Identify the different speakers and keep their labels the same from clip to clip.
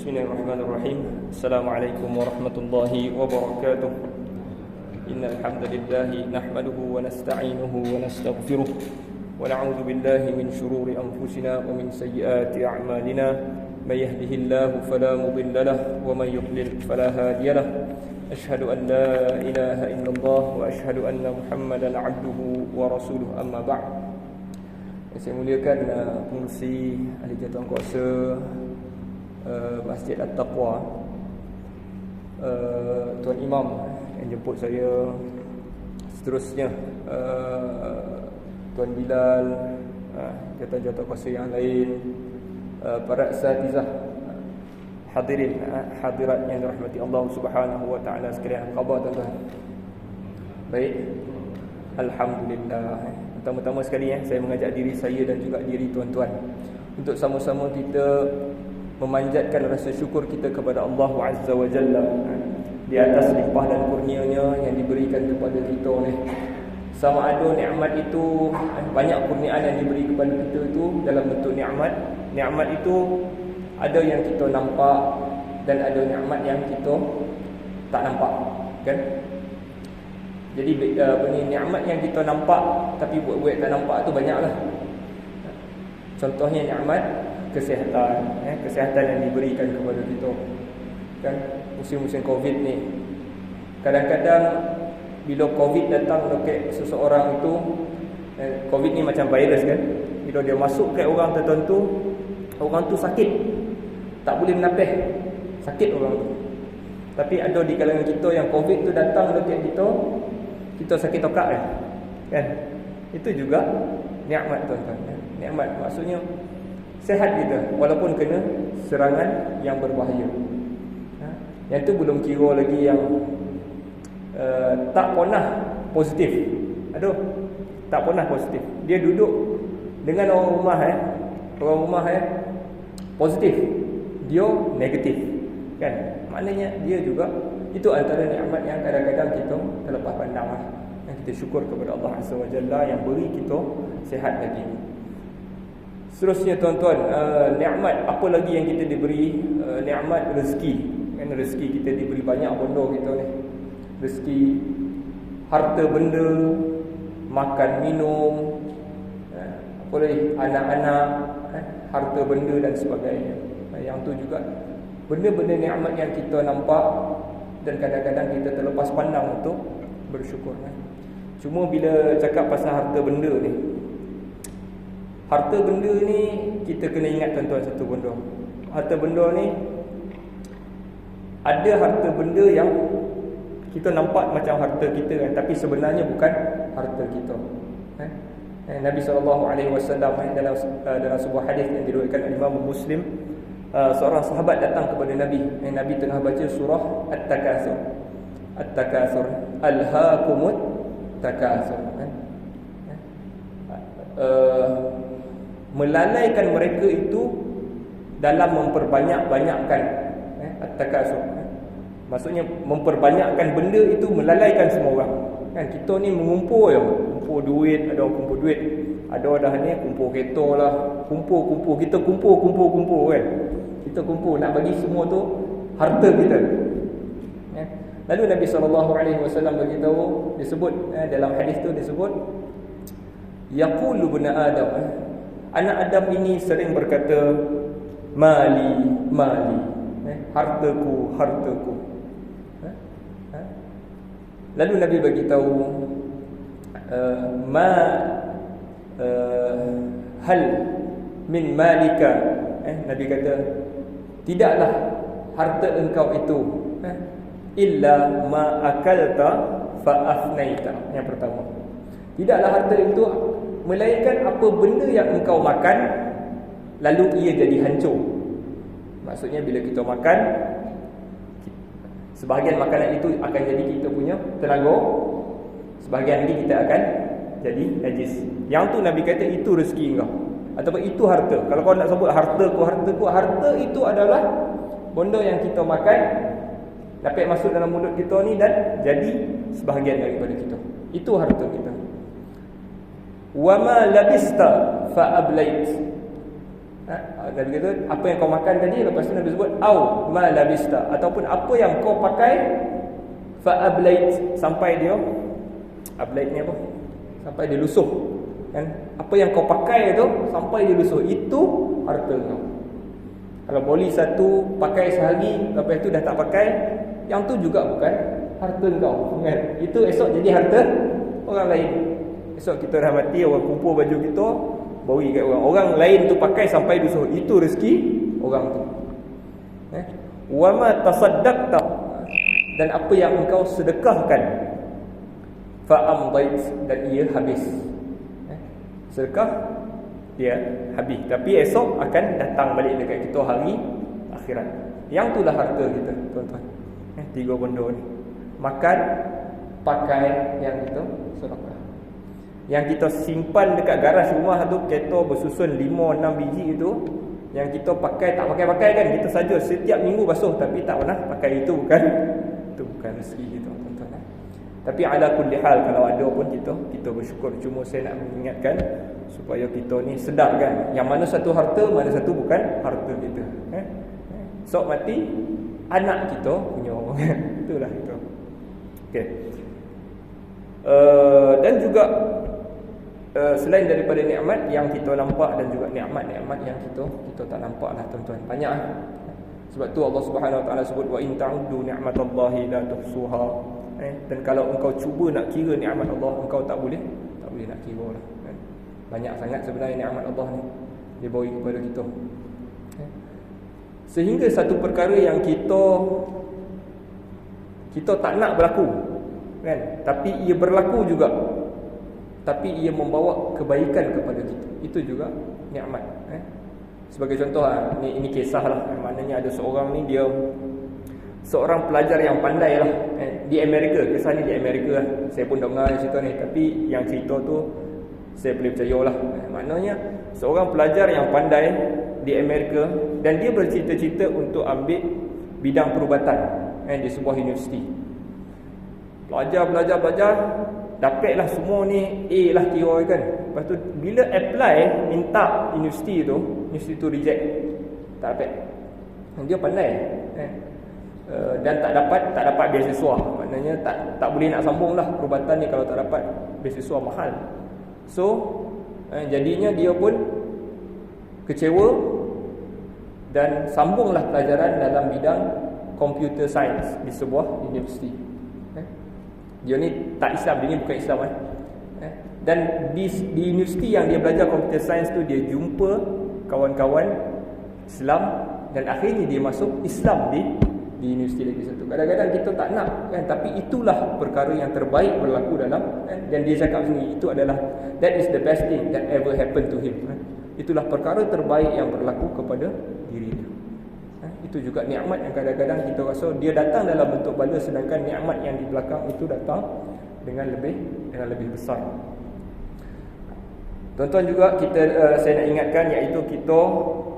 Speaker 1: Bismillahirrahmanirrahim. Assalamualaikum warahmatullahi wabarakatuh. Innal hamdalillah nahmaduhu wa nasta'inuhu wa nastaghfiruh wa na'udzu billahi min shururi anfusina wa min sayyiati a'malina. May yahdihillahu fala mudilla lahu wa may yudlil fala hadiya lahu. Asyhadu an la ilaha illallah wa asyhadu anna Muhammadan 'abduhu wa rasuluhu, amma ba'd. Saya muliakan pengurusi ahli jawatankuasa Masjid At-Taqwa, Tuan Imam yang jemput saya, seterusnya Tuan Bilal, jawatan-jawatan kuasa yang lain, para asatizah, hadirin hadirat yang dirahmati Allah Subhanahu wa taala sekalian. Khabar tuan-tuan? Baik, alhamdulillah. Pertama-tama sekali saya mengajak diri saya dan juga diri tuan-tuan untuk sama-sama kita memanjatkan rasa syukur kita kepada Allah Azza wa Jalla di atas limpah dan kurnia-Nya yang diberikan kepada kita ni. Sama ada nikmat itu, banyak kurniaan yang diberi kepada kita itu dalam bentuk nikmat. Nikmat itu ada yang kita nampak dan ada nikmat yang kita tak nampak, kan? Jadi nikmat yang kita nampak tapi buat-buat tak nampak tu banyaklah. Contohnya nikmat kesihatan, kesihatan yang diberikan kepada kita, kan? Musim-musim Covid ni, kadang-kadang bila Covid datang dekat seseorang itu, Covid ni macam virus, kan? Bila dia masuk ke orang tertentu, orang tu sakit, tak boleh menapis, sakit orang tu. Tapi ada di kalangan kita yang Covid tu datang dekat kita sakit tokak, kan? Itu juga nikmat, tuan-tuan. Nikmat maksudnya sehat kita walaupun kena serangan yang berbahaya. Yang tu belum kira lagi yang tak pernah positif. Aduh, tak pernah positif. Dia duduk dengan orang rumah positif, dia negatif, kan? Maknanya dia juga, itu antara nikmat yang kadang-kadang kita terlepas pandang lah. Kita syukur kepada Allah Azza wa Jalla yang beri kita sehat lagi. Seterusnya tuan-tuan, nikmat apa lagi yang kita diberi? Nikmat rezeki, kan? Rezeki kita diberi banyak benda kita ni. Rezeki harta benda, makan minum, apa lagi, anak-anak, harta benda dan sebagainya. Yang tu juga benda-benda nikmat yang kita nampak dan kadang-kadang kita terlepas pandang untuk bersyukur, kan? Cuma bila cakap pasal harta benda ni, harta benda ni kita kena ingat tuan-tuan satu benda. Harta benda ni, ada harta benda yang kita nampak macam harta kita, kan? Tapi sebenarnya bukan harta kita, kan? Nabi SAW dalam sebuah hadis yang diriwayatkan Imam Muslim, seorang sahabat datang kepada Nabi. Nabi tengah baca surah At-Takatsur. At-Takatsur, alhaakumut takatsur, kan? Melalaikan mereka itu dalam memperbanyak-banyakkan At-Takatsur. Maksudnya memperbanyakkan benda itu melalaikan semua orang, kan? Kita ni mengumpul je, kumpul duit, ada orang kumpul duit, ada dah ni kumpul kereta lah, kumpul, kita kumpul, kan? Kita kumpul nak bagi semua tu harta kita, kan? Lalu Nabi SAW beritahu, disebut dalam hadis tu disebut, yaqulu ibn Adam, anak Adam ini sering berkata, mali, hartaku. Lalu Nabi beritahu, hal min malika, Nabi kata, tidaklah harta engkau itu illa ma akalta fa afnaita. Yang pertama, tidaklah harta itu melainkan apa benda yang engkau makan lalu ia jadi hancur. Maksudnya bila kita makan, sebahagian makanan itu akan jadi kita punya tenaga, sebahagian lagi kita akan jadi najis. Yang tu Nabi kata itu rezeki engkau, ataupun itu harta. Kalau kau nak sebut harta itu adalah benda yang kita makan, dapat masuk dalam mulut kita ni dan jadi sebahagian daripada kita. Itu harta kita. Wa ma labista fa ablait. Nabi kata apa yang kau makan tadi, lepas tu Nabi sebut au ma labista, ataupun apa yang kau pakai fa ablait, sampai dia ablait ni apa, sampai dia lusuh kan. Apa yang kau pakai tu sampai dia lusuh, itu harta kau. Kalau boli satu pakai sehari, lepas tu dah tak pakai, yang tu juga bukan harta kau kan. Itu esok jadi harta orang lain. Esok kita dah mati, orang kumpul baju kita bagi kat orang. Orang lain tu pakai sampai lusuh, itu rezeki orang tu. Wa ma tasaddaqta, dan apa yang engkau sedekahkan, fa amdait, dan ia habis. Sedekah dia habis, tapi esok akan datang balik dekat kita hari akhirat. Yang itulah harta kita, tuan-tuan. Tiga benda ni: makan, pakai, yang kita sedekah. Yang kita simpan dekat garaj rumah tu, kereta bersusun 5-6 biji itu, yang kita pakai tak pakai-pakai kan, kita saja setiap minggu basuh tapi tak pernah pakai, itu bukan rezeki kita, tuan-tuan. Tapi ala kulli hal, kalau ada pun kita bersyukur. Cuma saya nak mengingatkan supaya kita ni sedar kan, yang mana satu harta, mana satu bukan harta kita. Sok mati anak kita punya. Itulah itu. Okey. Dan juga selain daripada nikmat yang kita nampak, dan juga nikmat-nikmat yang kita tak nampak lah, tuan-tuan. Banyak. Sebab tu Allah Subhanahu Wa Taala sebut wa in ta'uddu ni'matallahi la tuhsuha. Dan kalau engkau cuba nak kira nikmat Allah, engkau tak boleh nak kira lah. Banyak sangat sebenarnya nikmat Allah ni dia bagi kepada kita. Sehingga satu perkara yang kita tak nak berlaku kan, tapi ia berlaku juga, tapi ia membawa kebaikan kepada kita, itu juga nikmat. Sebagai contoh, ini kisah lah. Maknanya ada seorang ni, dia seorang pelajar yang pandai lah di Amerika. Kisah ni di Amerika lah. Saya pun dah dengar cerita ni, tapi yang cerita tu saya boleh percaya lah. Maknanya seorang pelajar yang pandai di Amerika, dan dia bercita-cita untuk ambil bidang perubatan di sebuah universiti. Belajar, dapatlah semua ni A lah kira kan. Lepas tu bila apply minta universiti tu reject, tak dapat. Dia pandai dan tak dapat beasiswa. Maknanya tak boleh nak sambung lah perubatan ni kalau tak dapat beasiswa, mahal. So jadinya dia pun kecewa dan sambunglah pelajaran dalam bidang computer science di sebuah universiti. Dia ni tak Islam, dia ni bukan Islam Dan di universiti yang dia belajar computer science tu, dia jumpa kawan-kawan Islam, dan akhirnya dia masuk Islam di universiti lagi satu. Kadang-kadang kita tak nak kan, tapi itulah perkara yang terbaik berlaku dalam dan dia cakap sini, itu adalah that is the best thing that ever happened to him. Itulah perkara terbaik yang berlaku kepada diri dia. Itu juga nikmat yang kadang-kadang kita rasa dia datang dalam bentuk bala, sedangkan nikmat yang di belakang itu datang dengan lebih besar. Tuan-tuan juga saya nak ingatkan, iaitu kita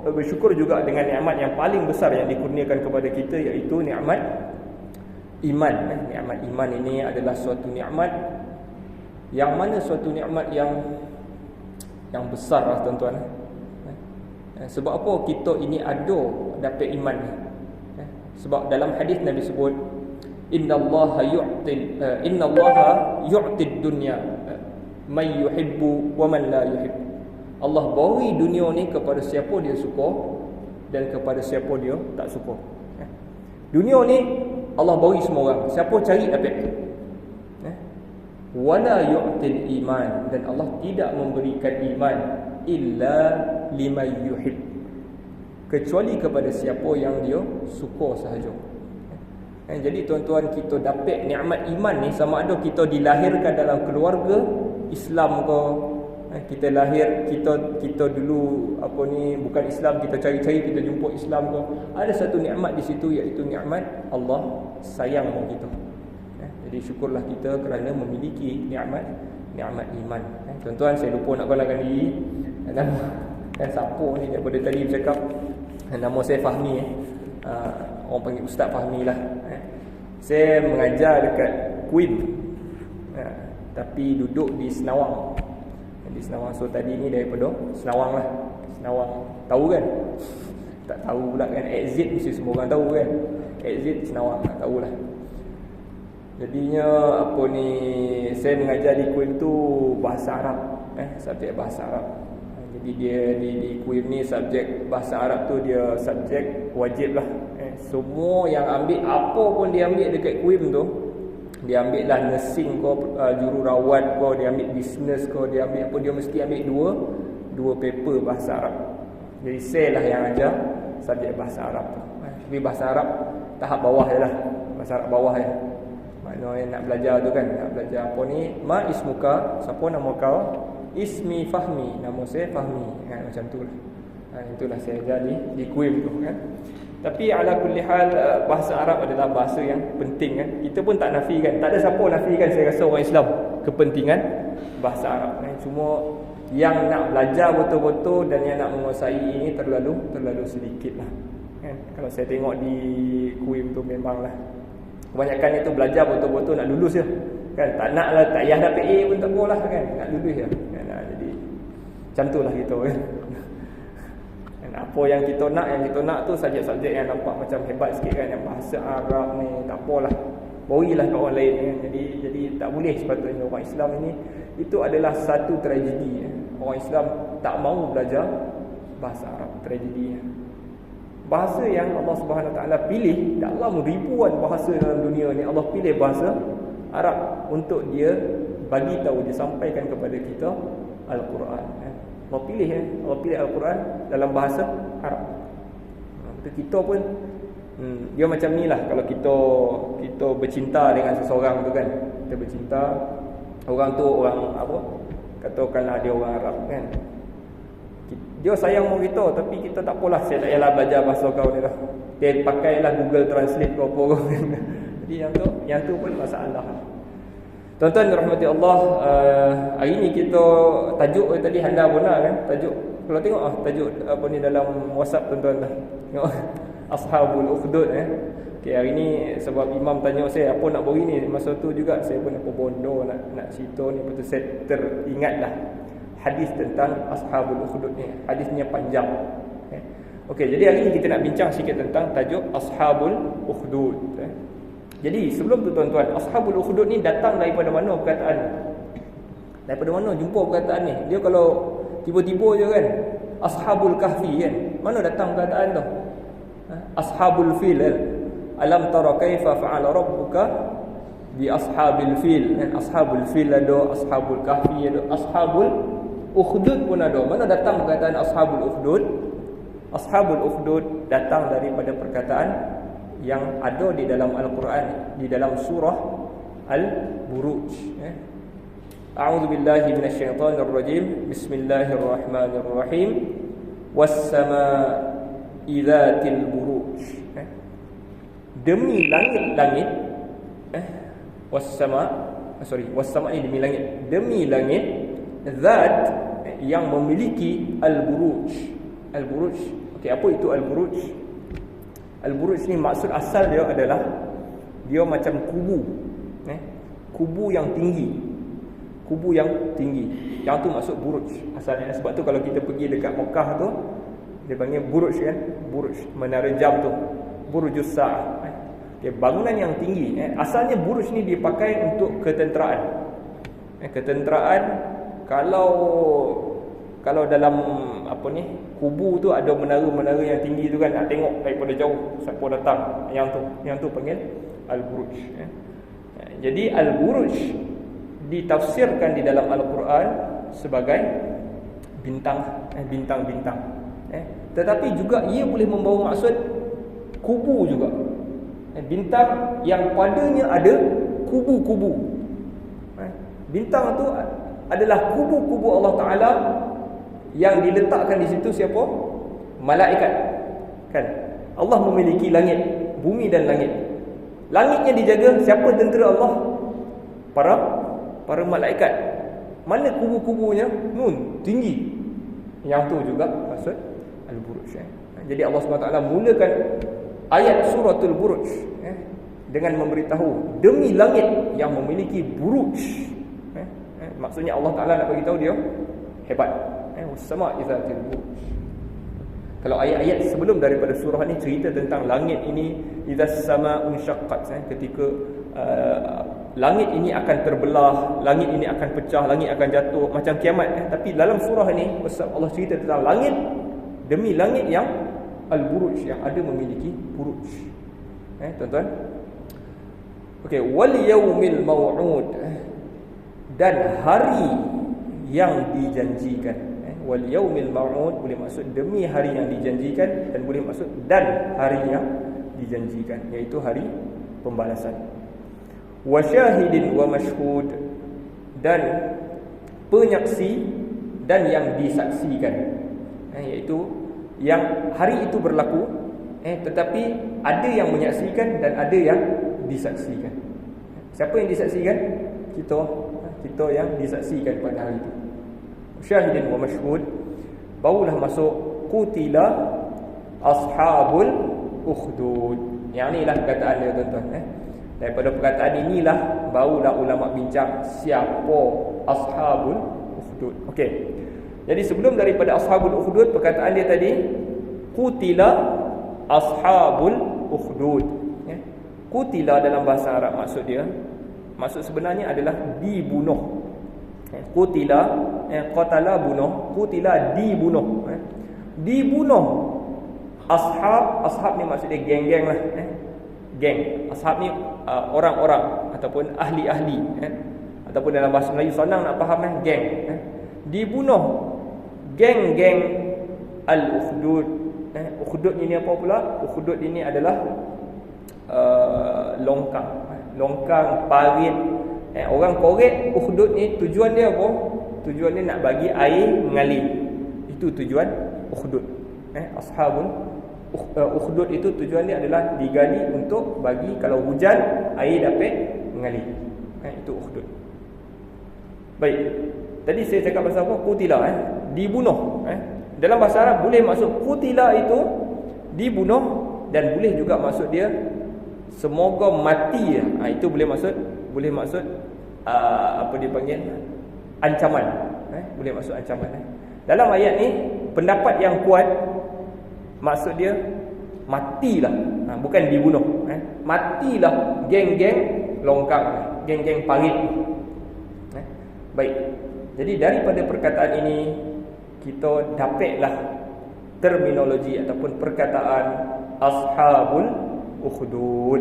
Speaker 1: bersyukur juga dengan nikmat yang paling besar yang dikurniakan kepada kita, iaitu nikmat iman. Nikmat iman ini adalah suatu nikmat yang mana suatu nikmat yang besar lah, tuan-tuan. Sebab apa kita ini ada dapat iman ni? Sebab dalam hadis Nabi sebut, innallaha yu'tid dunya man yuhibbu wa man la yuhib. Allah beri dunia ni kepada siapa dia suka dan kepada siapa dia tak suka. Dunia ni Allah beri semua orang, siapa cari dapat. Wala yu'til iman, dan Allah tidak memberikan iman illa liman yuhib, kecuali kepada siapa yang dia suka sahaja. Jadi tuan-tuan, kita dapat nikmat iman ni sama ada kita dilahirkan dalam keluarga Islam ke, kita lahir kita dulu bukan Islam, kita cari-cari kita jumpa Islam ke, ada satu nikmat di situ, iaitu nikmat Allah sayang kita. Jadi syukurlah kita kerana memiliki nikmat iman. Tuan-tuan, saya lupa nak kenalkan diri. Nama siapa ni daripada tadi bercakap. Nama saya Fahmi. Orang panggil Ustaz Fahmi lah. Saya mengajar dekat Queen, tapi duduk di Senawang. So tadi ni daripada Senawang lah. Senawang. Tahu kan? Tak tahu pula kan. Exit mesti semua orang tahu kan. Exit Senawang, tak tahulah. Jadinya apa ni, saya mengajar di KUIM tu bahasa Arab, subjek bahasa Arab. Jadi dia di KUIM ni subjek bahasa Arab tu dia subjek wajib lah. Semua yang ambil apa pun dia ambil dekat KUIM tu, dia ambil lah nursing ko, jururawat ko, dia ambil business ko, dia ambil apa, dia mesti ambil dua paper bahasa Arab. Jadi saya lah yang ajar subjek bahasa Arab tu. Tapi bahasa Arab tahap bawah je lah, bahasa Arab bawah je. Maknanya nak belajar tu kan, nak belajar apa ni, ma ismuka, siapa nama kau, ismi Fahmi, nama saya Fahmi, macam tu lah. Itulah saya ajar di KUIM tu kan. Tapi ala kulli hal, bahasa Arab adalah bahasa yang penting kan. Kita pun tak nafikan, tak ada siapa nafikan saya rasa orang Islam kepentingan bahasa Arab kan. Cuma yang nak belajar betul-betul dan yang nak menguasai ini terlalu sedikit lah kan. Kalau saya tengok di KUIM tu memanglah kebanyakan itu belajar betul-betul nak lulus je kan. Tak nak lah, tak payah dapat A pun tak apalah kan, nak lulus je kan. Jadi macam tu lah kita kan. Apa yang kita nak tu subjek-subjek yang nampak macam hebat sikit kan, yang bahasa Arab ni tak apalah, borilah kat orang lain kan. Jadi tak boleh sepatutnya orang Islam ini, itu adalah satu tragedi. Orang Islam tak mahu belajar bahasa Arab, tragedinya. Bahasa yang Allah Subhanahu Wa Taala pilih dalam ribuan bahasa dalam dunia ni, Allah pilih bahasa Arab untuk dia bagi tahu, dia sampaikan kepada kita Al-Quran. Allah pilih Al-Quran dalam bahasa Arab. Kita pun dia macam ni lah. Kalau kita bercinta dengan seseorang tu kan, kita bercinta, orang tu orang apa, katakanlah dia orang Arab kan, dia sayang sama kita, tapi kita tak apalah, saya tak payahlah belajar bahasa kau ni lah, dia pakailah Google Translate ke apa kan. Jadi yang tu pun masalah. Tuan-tuan rahmati Allah, hari ni kita tajuk tadi Handa Bona kan, tajuk kalau tengok tajuk apa ni dalam WhatsApp tuan-tuan dah. Tengok Ashabul Ukhdud Okey, hari ni sebab imam tanya saya apa nak bagi ni, masa tu juga saya pun apa bondo nak cerita ni, betul saya teringatlah hadis tentang Ashabul Ukhdud ni. Hadisnya panjang. Okey, jadi hari ni kita nak bincang sikit tentang tajuk Ashabul Ukhdud. Jadi sebelum tu tuan-tuan, Ashabul Ukhdud ni datang daripada mana perkataan? Daripada mana jumpa perkataan ni? Dia kalau tiba-tiba je kan, Ashabul Kahfi kan, mana datang perkataan tu? Ashabul Fil, alam tara kaifa fa'ala rabbuka bi ashabil fil kan. Ashabul Fil ada, Ashabul Kahfi ada, Ashabul Ukhdud pun ada. Mana datang perkataan Ashabul Ukhdud? Ashabul Ukhdud datang daripada perkataan yang ada di dalam Al-Quran, di dalam surah Al-Buruj. A'udzu billahi minasyaitonir rajim. Bismillahirrahmanirrahim. Was-samaa'i dzatil buruj. Demi langit-langit, was-sama' ini demi langit, demi langit zat yang memiliki al-buruj. Al-buruj. Okey, apa itu al-buruj? Al-buruj ni maksud asal dia adalah dia macam kubu, kubu yang tinggi, kubu yang tinggi. Yang tu maksud buruj asalnya. Sebab tu kalau kita pergi dekat Mekah tu, dia panggil buruj kan, buruj menara jam tu, burujus sa'ah. Okay, bangunan yang tinggi. Asalnya buruj ni dipakai untuk ketenteraan. Ketenteraan, kalau dalam apa ni, kubu tu ada menara-menara yang tinggi tu kan, nak tengok daripada jauh siapa datang, yang tu panggil al-buruj. Jadi al-buruj ditafsirkan di dalam Al-Quran sebagai bintang-bintang. Tetapi juga ia boleh membawa maksud kubu juga. Bintang yang padanya ada kubu-kubu. Bintang tu adalah kubu-kubu Allah Ta'ala yang diletakkan di situ siapa? Malaikat. Kan? Allah memiliki langit, bumi dan langit. Langitnya dijaga siapa? Tentera Allah? Para malaikat. Mana kubu-kubunya? Tinggi. Yang tu juga maksud Al-Buruj. Jadi Allah SWT mulakan ayat suratul Buruj dengan memberitahu demi langit yang memiliki buruj. Maksudnya Allah Ta'ala nak bagi tahu dia hebat. Sama' idzatil buruj. Kalau ayat-ayat sebelum daripada surah ni cerita tentang langit ini, idzas samaa'un syaqqat, ketika langit ini akan terbelah, langit ini akan pecah, langit akan jatuh, macam kiamat. Tapi dalam surah ni Allah cerita tentang langit demi langit yang al-buruj, yang ada memiliki buruj. Tuan-tuan. Okey, wal yaumil mau'ud, dan hari yang dijanjikan. Wal yaumil mau'ud boleh maksud demi hari yang dijanjikan, dan boleh maksud dan hari yang dijanjikan, iaitu hari pembalasan. Wa syahidin wa mashhud, dan penyaksi dan yang disaksikan, iaitu yang hari itu berlaku, tetapi ada yang menyaksikan dan ada yang disaksikan. Siapa yang disaksikan? Kita yang disaksikan pada hari itu. Syahidin wa mashhud, barulah masuk qutila ashabul ukhdud. Yang inilah perkataan dia, tuan-tuan. Daripada perkataan inilah barulah ulama bincang siapa ashabul ukhdud. Okey. Jadi sebelum daripada ashabul ukhdud, perkataan dia tadi qutila ashabul ukhdud. Qutila dalam bahasa Arab maksud sebenarnya adalah dibunuh. Qutila, qatala bunuh, qutila dibunuh. Dibunuh ashab ni maksudnya geng-geng lah. Geng. Ashab ni orang-orang ataupun ahli-ahli, ataupun dalam bahasa Melayu senang nak faham, geng. Dibunuh geng-geng al-ukhdud. Ukhdud ini apa pula? Ukhdud ini adalah longkang, parit. Orang korek ukhdud ni tujuan dia apa? Tujuan dia nak bagi air mengalir. Itu tujuan ukhdud. Ashabul ukhdud itu tujuan dia adalah digali untuk bagi kalau hujan air dapat mengalir. Itu ukhdud. Baik. Tadi saya cakap pasal apa? Qutila, dibunuh. Dalam bahasa Arab boleh maksud qutila itu dibunuh, dan boleh juga maksud dia semoga mati. Itu boleh maksud apa dipanggil ancaman. Boleh maksud ancaman. Dalam ayat ni pendapat yang kuat maksud dia matilah, bukan dibunuh. Matilah geng-geng longkang, geng-geng parit. Baik. Jadi daripada perkataan ini kita dapatlah terminologi ataupun perkataan ashabul ukhdud.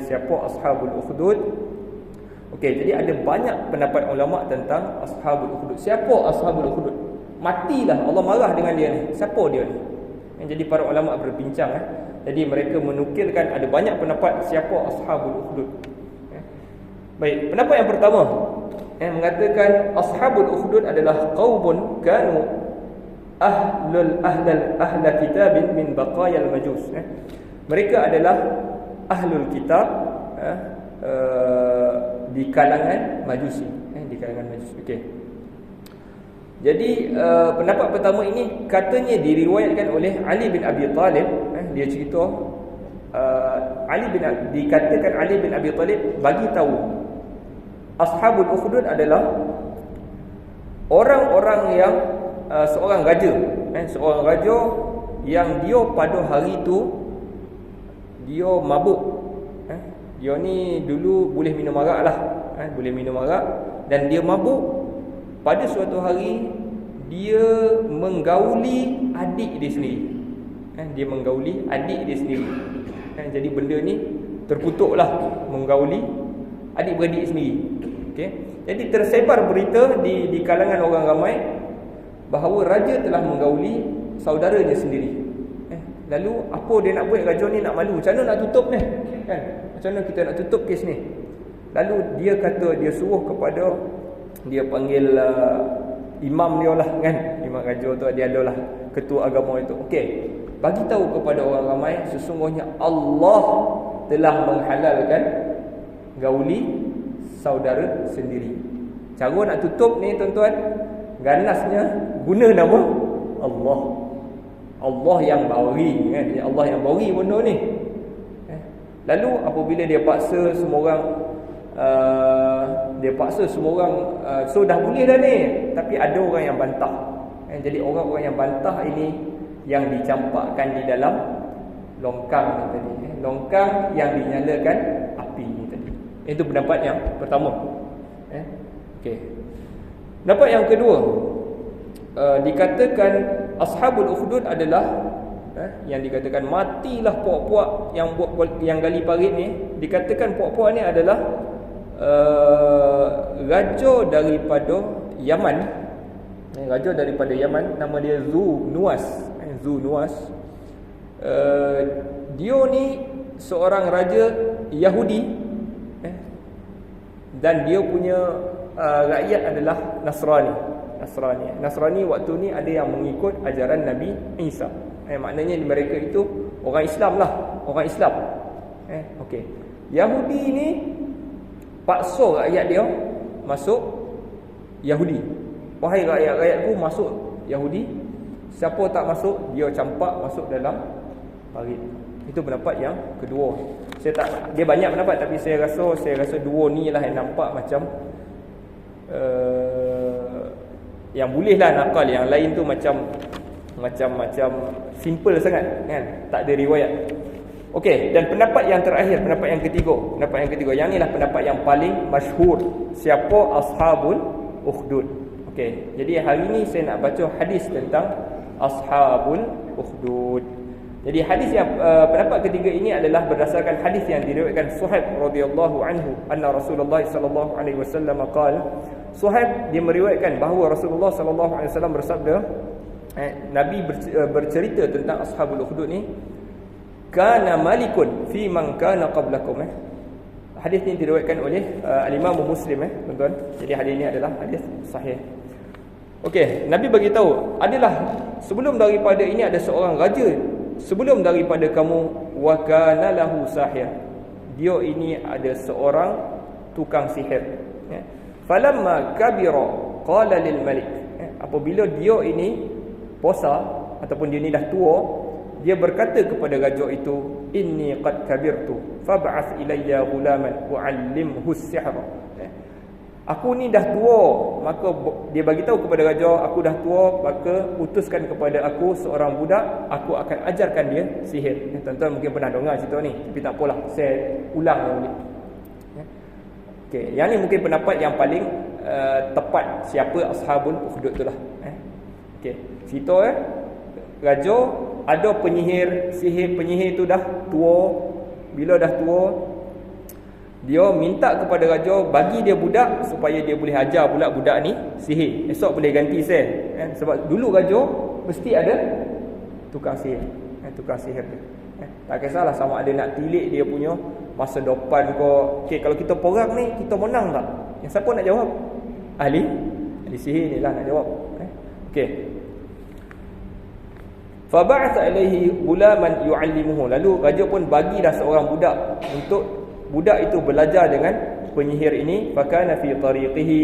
Speaker 1: Siapa ashabul ukhdud? Okey, jadi ada banyak pendapat ulama tentang ashabul ukhdud. Siapa ashabul ukhdud? Matilah, Allah marah dengan dia ni. Siapa dia ni? Jadi para ulama berbincang. Jadi mereka menukilkan ada banyak pendapat siapa ashabul ukhdud. Baik, pendapat yang pertama mengatakan ashabul ukhdud adalah qaumun kanu ahla kitabin min baqayal majus. Mereka adalah ahlul kitab di kalangan majusi. Di kalangan majusi. Okey. Jadi pendapat pertama ini katanya diriwayatkan oleh Ali bin Abi Talib. Dia cerita dikatakan Ali bin Abi Talib bagi tahu ashabul ukhdud adalah orang-orang yang seorang raja yang dia pada hari itu dia mabuk. Dia ni dulu boleh minum arak lah, boleh minum arak, dan dia mabuk. Pada suatu hari dia menggauli adik dia sendiri. Dia menggauli adik dia sendiri. Jadi benda ni terkutuklah, menggauli adik-beradik sendiri. Okey. Jadi tersebar berita di kalangan orang ramai bahawa raja telah menggauli saudaranya sendiri. Lalu apa dia nak buat? Raja ni nak malu. Macam mana nak tutup ni? Kan? Macam mana kita nak tutup kes ni? Lalu dia kata, dia suruh kepada, dia panggil imam dia lah kan. Imam raja tu dia adalah ketua agama itu. Okey. Bagi tahu kepada orang ramai sesungguhnya Allah telah menghalalkan gauli saudara sendiri. Cara nak tutup ni tuan-tuan, ganasnya guna nama Allah. Allah yang bagi kan, Allah yang bagi benda ni. Lalu apabila dia paksa semua orang so dah boleh dah ni, tapi ada orang yang bantah. Jadi orang-orang yang bantah ini yang dicampakkan di dalam longkang ni tadi. Longkang yang dinyalakan api ni tadi. Itu pendapat yang pertama. Okey. Pendapat yang kedua, dikatakan ashabul ukhdud adalah yang dikatakan matilah puak-puak yang gali parit ni. Dikatakan puak-puak ni adalah raja daripada Yaman. Raja daripada Yaman, nama dia Zu-Nuwas. Zu-Nuwas. Dia ni seorang raja Yahudi, dan dia punya rakyat adalah Nasrani waktu ni ada yang mengikut ajaran Nabi Isa. Maknanya mereka itu orang Islam lah, orang Islam. Okey. Yahudi ni paksa rakyat dia masuk Yahudi. Wahai rakyat-rakyatku, masuk Yahudi. Siapa tak masuk, dia campak masuk dalam parit. Itu pendapat yang kedua. Dia banyak pendapat, tapi saya rasa dua ni lah yang nampak macam yang boleh lah nakal. Yang lain tu macam simple sangat kan, tak ada riwayat. Okey, dan pendapat yang terakhir, pendapat yang ketiga, yang inilah pendapat yang paling masyhur, siapa ashabul ukhdud. Okey, jadi hari ni saya nak baca hadis tentang ashabul ukhdud. Jadi hadis yang pendapat ketiga ini adalah berdasarkan hadis yang diriwayatkan Suhaib radhiyallahu anhu, anna Rasulullah sallallahu alaihi wasallam qala. Suhaib dia meriwayatkan bahawa Rasulullah sallallahu alaihi wasallam bersabda, Nabi bercerita tentang ashabul ukhdud ni, kana malikun fi man kana qablakum. Hadis ini diriwayatkan oleh al-Imam Muslim, tuan-tuan. Jadi hadis ini adalah hadis sahih. Okey, Nabi bagi tahu, adalah sebelum daripada ini ada seorang raja sebelum daripada kamu, wa kana lahu sahir. Dia ini ada seorang tukang sihir. Falamma kabira qala lil malik. Apabila dia ini posa ataupun dia ni dah tua, dia berkata kepada raja itu, inni qad kabirtu fab'ath ilayya ghulaman u'allimhu as-sihr. Aku ni dah tua, maka dia bagi tahu kepada raja, aku dah tua, maka utuskan kepada aku seorang budak, aku akan ajarkan dia sihir. Tuan-tuan mungkin pernah dengar cerita ni, tapi tak apalah, saya ulang balik. Okey, yang ni mungkin pendapat yang paling tepat siapa ashabul ukhdud tu lah. Okey, cerita raja ada penyihir, penyihir tu dah tua. Bila dah tua, dia minta kepada raja bagi dia budak supaya dia boleh ajar pula budak ni sihir. Esok boleh ganti sel. Sebab dulu raja mesti ada tukang sihir. Tukang sihir dia. Tak kisahlah sama ada nak tilik dia punya masa depan ke. Okey, kalau kita perang ni, kita menang tak? Yang siapa nak jawab? Ahli sihir ni lah nak jawab. Okey. Fa ba'atha ilaihi gulaman yu'allimuhu. Lalu raja pun bagilah seorang budak untuk budak itu belajar dengan penyihir ini. Fakana fi tariqihi,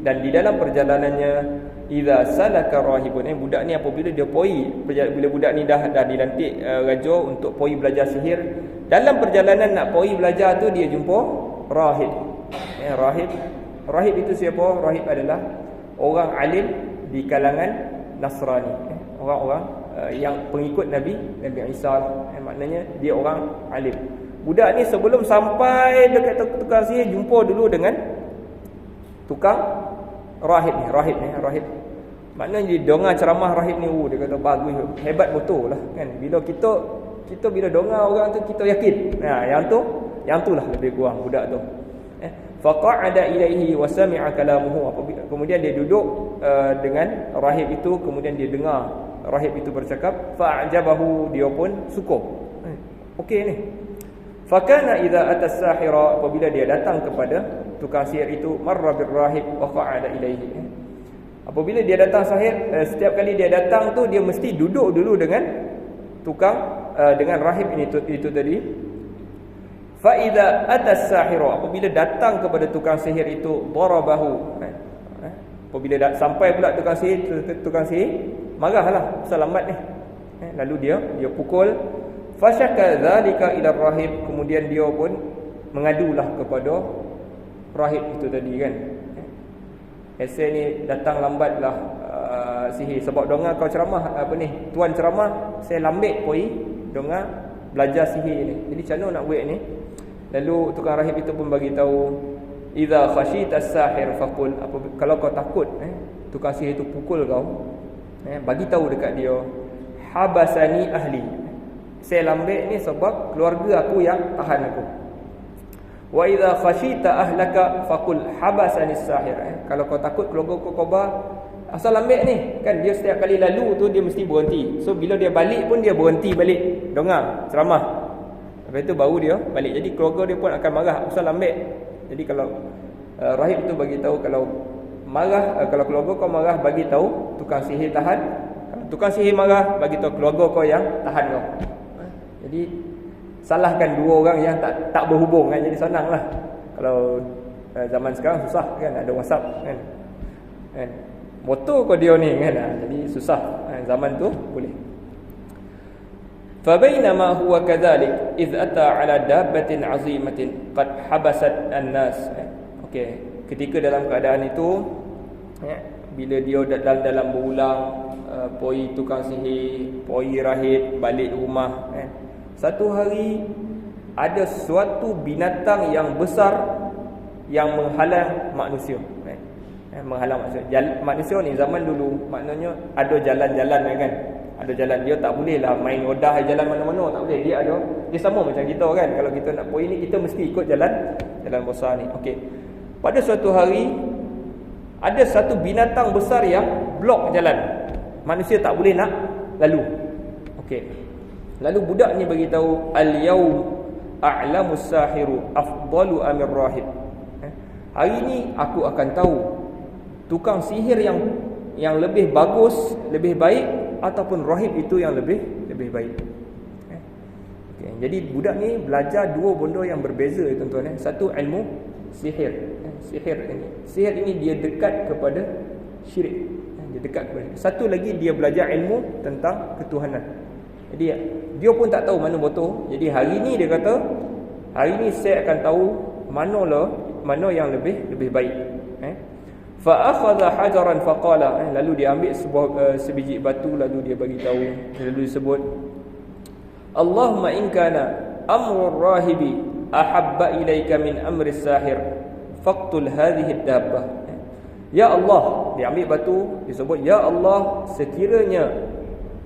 Speaker 1: dan di dalam perjalanannya, idza salaka rahibun, budak ni apabila dia bila budak ni dah dilantik raja untuk pergi belajar sihir, dalam perjalanan nak pergi belajar tu dia jumpa rahib. Rahib itu siapa? Rahib adalah orang alim di kalangan Nasrani, orang-orang yang pengikut Nabi Isa. Maknanya dia orang alim. Budak ni sebelum sampai dekat tukang sihir, jumpa dulu dengan tukang rahib ni. Maknanya dia dengar ceramah rahib ni, dia kata bagus, hebat betul lah kan. Bila kita bila dengar orang tu, kita yakin. Yang tu lah lebih kurang budak tu. Faqa'ada ilaihi wa sami'a kalamuhu. Kemudian dia duduk dengan rahib itu, kemudian dia dengar rahib itu bercakap. Fa'ajabahu, dia pun suka. Okey ni. Fakana idza atas sahira, apabila dia datang kepada tukang sihir itu, marra bir rahib wa qa'ada ilaihi. Apabila dia datang setiap kali dia datang tu, dia mesti duduk dulu dengan dengan rahib ini itu tadi. Fa idza atas sahira, apabila datang kepada tukang sihir itu, darabahu. Apabila sampai pula tukang sihir marahlah, selamat ni. Lalu dia pukul. Fasyaka dzalika ila rahib, kemudian dia pun mengadulah kepada rahib itu tadi kan. Ni datang lambatlah sihir. Sebab donga kau ceramah tuan ceramah, saya lambik poi donga belajar sihir ni. Jadi macam mana nak buat ni? Lalu tukang rahib itu pun bagi tahu, idza khashita as-sahir faqul, kalau kau takut tukang sihir itu pukul kau, bagi tahu dekat dia, habasani ahli, saya lambik ni sebab keluarga aku yang tahan aku. Wa idza khashita ahlaka faqul habasani as-sahir, kalau kau takut keluarga kau khabar, asal lambik ni kan, dia setiap kali lalu tu dia mesti berhenti. So bila dia balik pun dia berhenti balik dongang ceramah. Lepas itu baru dia balik. Jadi keluarga dia pun akan marah, asal lambik. Jadi kalau rahib tu bagi tahu, kalau marah, kalau keluarga kau marah, bagi tahu tukang sihir tahan. Kalau tukang sihir marah, bagi tahu keluarga kau yang tahan kau. Jadi salahkan dua orang yang tak berhubung kan, jadi senanglah. Kalau zaman sekarang susah kan, ada WhatsApp kan. Motor kau dia ni kan, jadi susah. Zaman tu boleh. Fabainama huwa kadzalik iz ata ala dabbatin azimatin qad habasat an-nas. Okey, ketika dalam keadaan itu, bila dia dalam berulang, poi tukang sihir, poi rahib balik rumah, satu hari ada suatu binatang yang besar yang menghalang manusia. Menghalang manusia ni zaman dulu, maknanya ada jalan-jalan kan. Ada jalan, dia tak boleh lah main rodah jalan mana-mana, tak boleh. Dia sama macam kita kan. Kalau kita nak pergi ni, kita mesti ikut jalan besar ni. Okey. Pada suatu hari ada satu binatang besar yang blok jalan. Manusia tak boleh nak lalu. Okey. Lalu budak ni bagi tahu, al-yaum a'lamus sahiru afdalu amir rahib. Hari ni aku akan tahu tukang sihir yang lebih bagus, lebih baik, ataupun rahib itu yang lebih baik. Okay. Jadi budak ni belajar dua benda yang berbeza tuan-tuan. Satu ilmu sihir. Sihir ini dia dekat kepada syirik. Dia dekat kepada. Satu lagi dia belajar ilmu tentang ketuhanan. Jadi dia pun tak tahu mana betul. Jadi hari ni dia kata, hari ni saya akan tahu mana yang lebih baik. Fa akhadha hajaran faqala, lalu dia ambil sebiji batu, lalu dia bagi tahu, lalu disebut, Allahumma in kana amrul rahibi ahabba ilaika min amri sahir faqtul hadhihi ad-dabbah. Ya Allah, dia ambil batu, disebut, ya Allah, sekiranya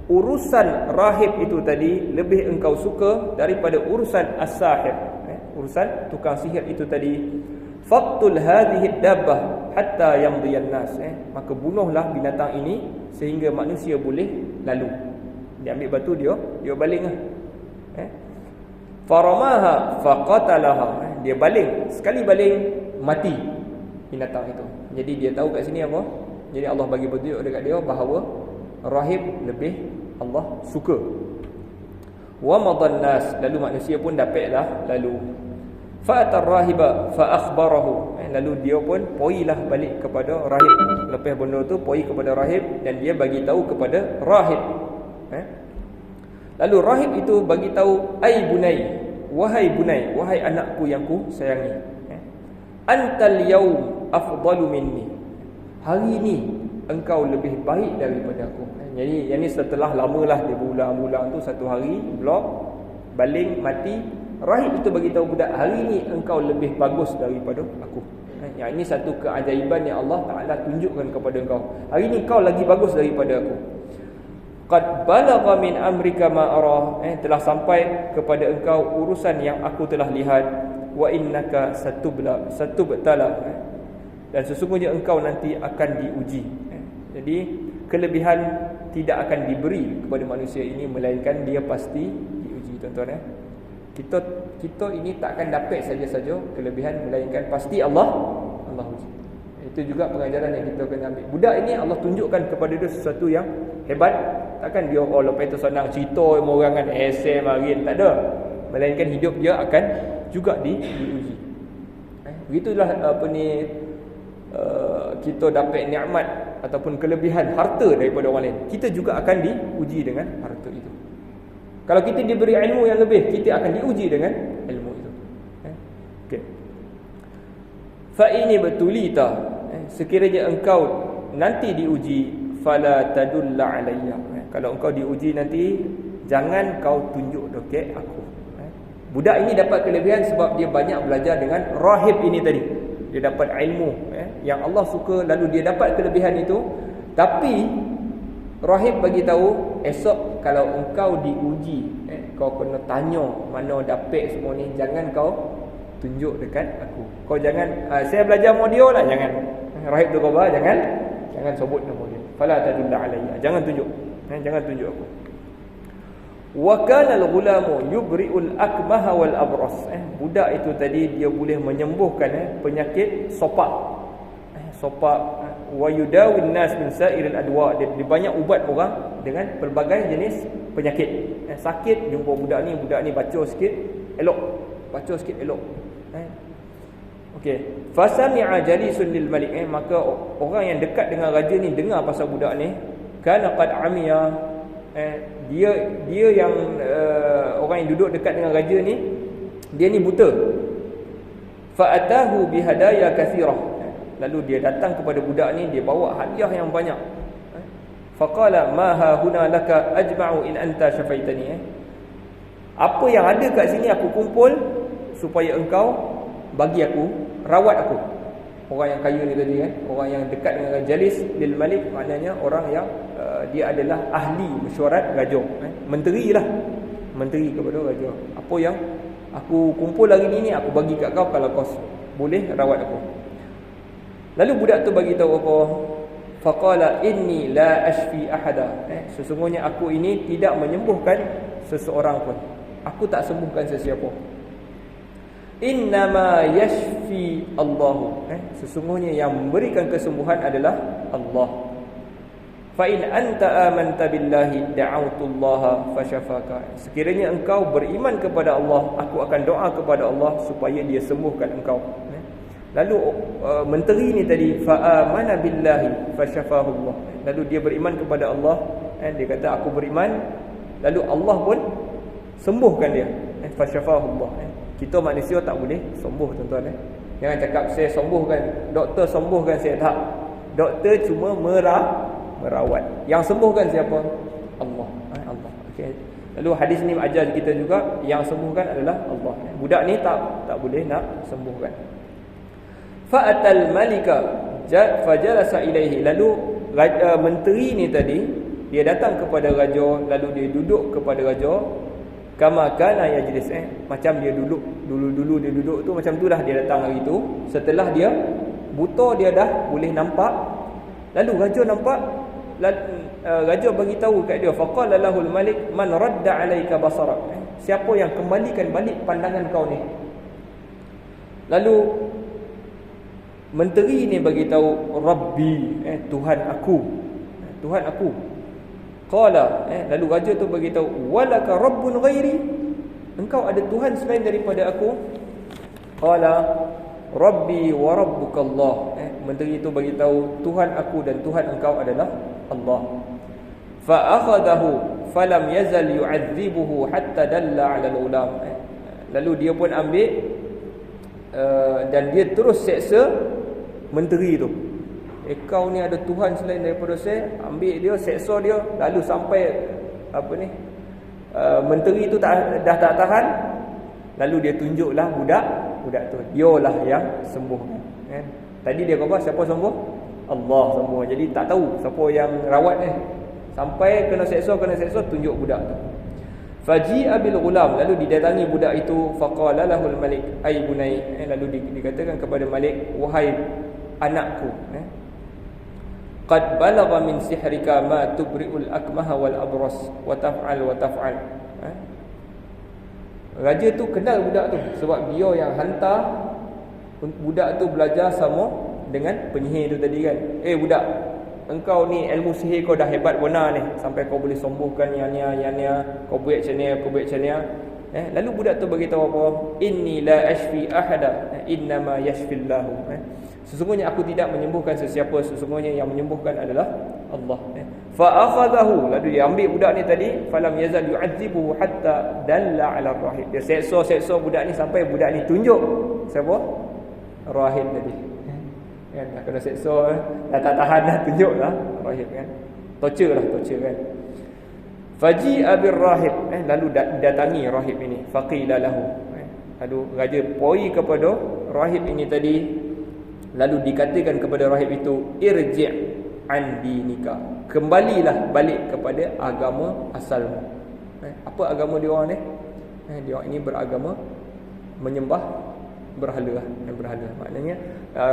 Speaker 1: urusan rahib itu tadi lebih engkau suka daripada urusan as-sahir, urusan tukang sihir itu tadi, faqtul hadhihi dabbah hatta yamdiyan nas, maka bunuhlah binatang ini sehingga manusia boleh lalu. Dia ambil batu, dia balinglah. Faramaha faqatalaha, dia baling, sekali baling mati binatang itu. Jadi dia tahu kat sini apa? Jadi Allah bagi petunjuk dekat dia bahawa rahib lebih Allah suka. Wa madan nas, lalu manusia pun dapatlah lalu. Fa'atar rahiba fa akhbarahu, lalu dia pun poilah balik kepada rahib. Lepas benda tu poi kepada rahib dan dia bagi tahu kepada rahib. Lalu rahib itu bagi tahu, ai bunai, wahai anakku yang ku sayangi, antal yaum afdalu minni, hari ni engkau lebih baik daripada aku. Jadi yang ni setelah lamalah dia berulang-ulang tu, satu hari blok baling mati, rahib itu bagi tahu budak, hari ni engkau lebih bagus daripada aku. Yang ini satu keajaiban yang Allah Taala tunjukkan kepada engkau. Hari ni kau lagi bagus daripada aku. Qad balagha min amrika ma ara, telah sampai kepada engkau urusan yang aku telah lihat. Wa innaka satubtala, dan sesungguhnya engkau nanti akan diuji. Jadi kelebihan tidak akan diberi kepada manusia ini, melainkan dia pasti diuji, tuan-tuan. Kita ini tak akan dapat saja-saja kelebihan, melainkan pasti Allah uji. Itu juga pengajaran yang kita kena ambil. Budak ini Allah tunjukkan kepada dia sesuatu yang hebat. Takkan dia lepas itu senang cerita sama orang kan, SM marin, tak ada. Melainkan hidup dia akan juga diuji. Begitulah kita dapat nikmat ataupun kelebihan harta daripada orang lain. Kita juga akan diuji dengan harta itu. Kalau kita diberi ilmu yang lebih, kita akan diuji dengan ilmu itu. Okey. Fa ini betulita, sekiranya engkau nanti diuji, fala tadulla alayya. Kalau engkau diuji nanti, jangan kau tunjuk dekat aku. Budak ini dapat kelebihan sebab dia banyak belajar dengan rahib ini tadi. Dia dapat ilmu yang Allah suka, lalu dia dapat kelebihan itu. Tapi rahib bagi tahu, esok kalau engkau diuji, kau kena tanya mana dapat semua ni, jangan kau tunjuk dekat aku. Kau jangan saya belajar model lah, jangan. Rahib tu khabar, jangan sebut nama dia. Fala tadulla alayya, jangan tunjuk. Jangan tunjuk aku. Wa kana al-ghulamu yubri'ul akmaha wal abras. Budak itu tadi dia boleh menyembuhkan penyakit sopak. Sopak, wa yudawin nas min sa'iril adwa. Dia banyak ubat orang dengan pelbagai jenis penyakit. Sakit jumpa budak ni baca sikit elok. Baca sikit elok. Okey. Fasami'a jalisun lil malik. Maka orang yang dekat dengan raja ni dengar pasal budak ni. Kana qad amiya. Dia yang orang yang duduk dekat dengan raja ni, dia ni buta. Fa atahu bihadaya kathirah. Lalu dia datang kepada budak ni, dia bawa hadiah yang banyak. Faqala ma ha huna laka ajma'u in anta syafaitani. Apa yang ada kat sini aku kumpul supaya engkau bagi aku, rawat aku. Orang yang kaya ni tadi orang yang dekat dengan jalis lil malik, maknanya orang yang dia adalah ahli mesyuarat raja, menteri lah, menteri kepada raja. Apa yang aku kumpul hari ni aku bagi kat kau kalau kau boleh rawat aku. Lalu budak tu bagi tahu apa? Faqala inni la ashfi ahada. Sesungguhnya aku ini tidak menyembuhkan seseorang pun. Aku tak sembuhkan sesiapa. Innama yashfi Allahu. Sesungguhnya yang memberikan kesembuhan adalah Allah. Fa in anta amanta billahi da'autullaha fashafaka. Sekiranya engkau beriman kepada Allah, aku akan doa kepada Allah supaya dia sembuhkan engkau. Lalu menteri ni tadi fa amana billahi fashafahu Allah. Lalu dia beriman kepada Allah, dia kata aku beriman, lalu Allah pun sembuhkan dia. Fashafahu Allah. Kita manusia tak boleh sembuh tuan-tuan. Jangan cakap saya sembuhkan, doktor sembuhkan saya, tak. Doktor cuma merawat. Yang sembuhkan siapa? Allah. Allah. Okey. Lalu hadis ni ajar kita juga yang sembuhkan adalah Allah. Budak ni tak boleh nak sembuhkan. Fa'atal malika fajalasa ilaihi. Lalu menteri ni tadi dia datang kepada raja, lalu dia duduk kepada raja. Kama kana yajlis, macam dia duduk dulu dia duduk tu, macam itulah dia datang hari tu. Setelah dia buta, dia dah boleh nampak. Lalu raja nampak, raja bagi tahu kat dia, faqala lahul malik man radda alayka basarak. Siapa yang kembalikan balik pandangan kau ni? Lalu menteri ni bagi tahu, Rabbi, Tuhan aku. Tuhan aku. Qala, lalu raja tu bagi tahu, walaka rabbun ghairi? Engkau ada Tuhan selain daripada aku? Qala, Rabbi wa rabbukallah. Menteri itu bagi tahu, Tuhan aku dan Tuhan engkau adalah Allah. Fa akhadahu falam yazal yu'adzibuhu hatta dalla 'ala al-ulam. Lalu dia pun ambil dan dia terus seksa menteri tu. Kau ni ada Tuhan selain daripada saya, ambil dia, seksa dia, lalu sampai menteri tu dah tak tahan, lalu dia tunjuklah budak tu, dialah yang sembuh. Tadi dia kata siapa sembuh? Allah sembuh. Jadi tak tahu siapa yang rawat ni. Sampai kena seksa, tunjuk budak tu. Faji'a bil ghulam, lalu didatangi budak itu. Faqala lahul malik ay bunai, lalu dikatakan kepada malik, wahai anakku, qad balagha min sihrika ma tubri'ul akmaha wal abras wa taf'al. Raja tu kenal budak tu sebab dia yang hantar budak tu belajar sama dengan penyihir tu tadi kan. Budak, engkau ni ilmu sihir kau dah hebat benar ni, sampai kau boleh sembuhkan yang ni, kau buat macam ni. Lalu budak tu bagi tahu apa? Inni la ashfi ahada, innama yashfillahu. Sesungguhnya aku tidak menyembuhkan sesiapa, sesungguhnya yang menyembuhkan adalah Allah. Fa akhadahu, lalu dia ambil budak ni tadi, falam yazal yu'adzibuhu hatta dalla 'ala ar-rahib. Dia seksa budak ni sampai budak ni tunjuk siapa? Rahib tadi. Kan dah kena seksa, dah tak tahan dah, tunjuklah rahib kan. torture kan. Faji'a birrahib, lalu datangi rahib ini, faqila lahu, lalu raja poi kepada rahib ini tadi, lalu dikatakan kepada rahib itu, irji' an dinika, kembalilah balik kepada agama asalmu. Apa agama dia orang ni? Dia orang ini beragama menyembah berhala. Maknanya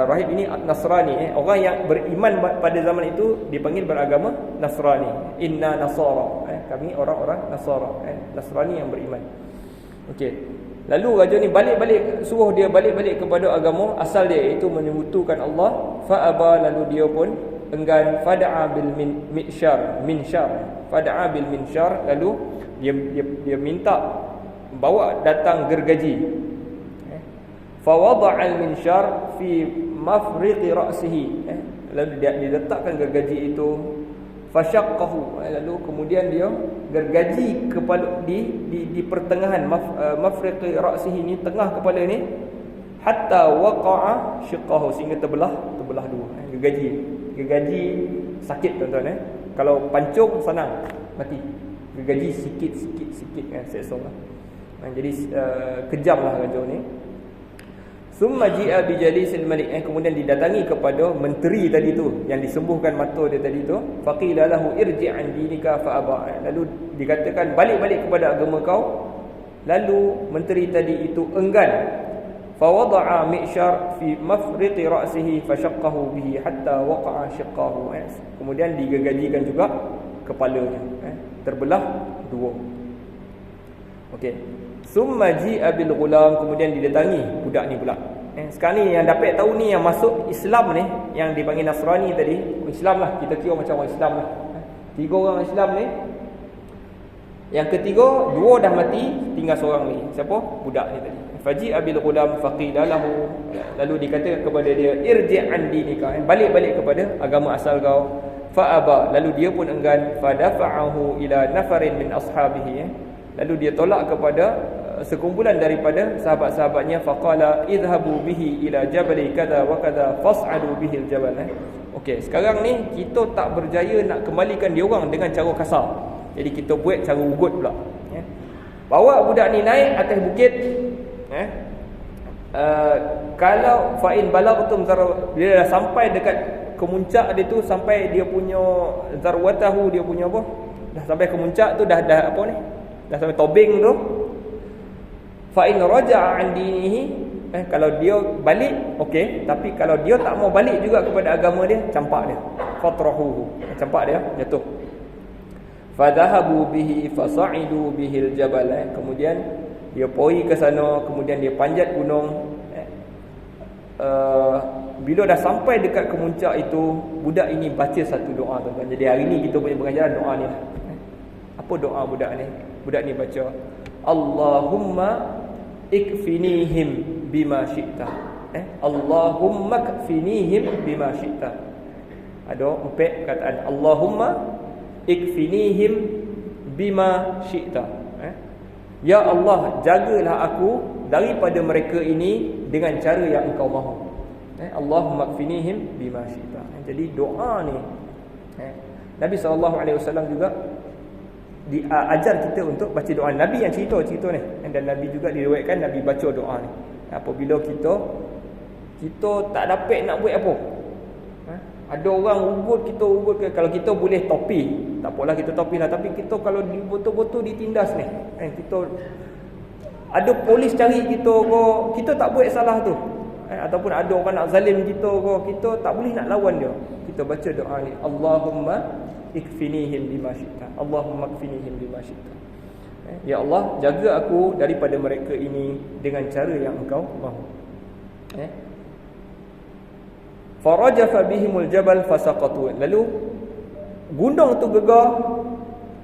Speaker 1: rahib ini Nasrani, orang yang beriman pada zaman itu dipanggil beragama Nasrani. Inna Nasara, kami orang-orang Nasara, Nasrani yang beriman. Okey. Lalu raja ni balik-balik, suruh dia balik-balik kepada agama asal dia, iaitu menyekutukan Allah. Fa'aba, lalu dia pun enggan. Fada'a bil minsyar, fada'a bil minsyar, lalu dia minta bawa datang gergaji. Fa wada'a al minsyar fi mafriqi ra'sihi, lalu dia letakkan gergaji itu. Fashaqqahu, lalu kemudian dia gergaji kepala di pertengahan mafriqi ra'sihi ni, tengah kepala ni, hatta waqa'a shiqqahu, sehingga terbelah dua. Gergaji sakit tuan-tuan. Kalau pancung senang mati, gergaji sikit kan, seksa lah. Jadi kejam lah raja ni. Summa ji'a bi jalisil malik, kemudian didatangi kepada menteri tadi tu yang disembuhkan mata dia tadi tu. Faqila lahu irji' an dinika fa aba, lalu dikatakan balik kepada agama kau. Lalu menteri tadi itu enggan. Fa wada'a mi'syar fi mafriqi ra'sihi fashaqqahu bihi hatta waqa'a shiqqahu, kemudian digergajikan juga kepalanya, terbelah dua. Okey. Summa ji'a bil ghulam, kemudian didatangi budak ni pula. Sekarang ni yang dapat tahu ni, yang masuk Islam ni, yang dipanggil Nasrani tadi, Islam lah, kita kira macam orang Islam lah. 3 orang Islam ni. Yang ketiga, 2 dah mati, tinggal seorang ni. Siapa? Budak ni tadi. Faji'a bil ghulam faqila lahu, lalu dikatakan kepada dia, irji' an dinika, balik kepada agama asal kau. Fa'aba, lalu dia pun enggan. Fadafa'ahu ila nafarin min ashabihi, lalu dia tolak kepada sekumpulan daripada sahabat-sahabatnya. Faqala idhabu bihi ila jabali kadha wa kadha fas'adu bihi al-jabal. Okey, sekarang ni kita tak berjaya nak kembalikan dia orang dengan cara kasar. Jadi kita buat cara ugut pula. Bawa budak ni naik atas bukit. Kalau fa'in balagtum bila dah sampai dekat kemuncak dia tu, sampai dia punya zarwatahu, dia punya apa? Dah sampai kemuncak tu, dah apa ni? Dah sampai tobing tu. Fa in raja'a an dinihi, kalau dia balik okey, tapi kalau dia tak mau balik juga kepada agama dia, campak dia. Fatrahuhu, campak dia, jatuh. Fa dhahabu bihi fasa'idu bihi al-jabal, kemudian dia pergi ke sana, kemudian dia panjat gunung. Bila dah sampai dekat kemuncak itu, budak ini baca satu doa, tuan-tuan. Jadi hari ni kita punya pengajaran doa ni lah. Apa doa budak ni? Budak ni baca, Allahumma ikfinihim bima syi'ta. Allahumma ikfinihim bima syi'ta. Ada 4 perkataan. Allahumma ikfinihim bima syi'ta. Ya Allah, jagalah aku daripada mereka ini dengan cara yang engkau mahu. Allahumma ikfinihim bima syi'ta. Jadi doa ni Nabi SAW juga ajar kita untuk baca doa. Nabi yang cerita ni, dan Nabi juga diriwayatkan Nabi baca doa ni apabila kita tak dapat nak buat apa. Ada orang ugut, kita ugut. Kalau kita boleh topi, tak apalah kita topi lah. Tapi kita kalau betul-betul ditindas ni, kita ada polis cari kita ko, kita tak buat salah tu, ataupun ada orang nak zalim kita ko, kita tak boleh nak lawan dia. Kita baca doa ni, Allahumma ikfinihim bima syi'ta. Allahumma ikfinihim bima syi'ta. Ya Allah, jaga aku daripada mereka ini dengan cara yang engkau mahu. Farajafa bihimul jabal fasaqatu. Lalu gunung tu gegar.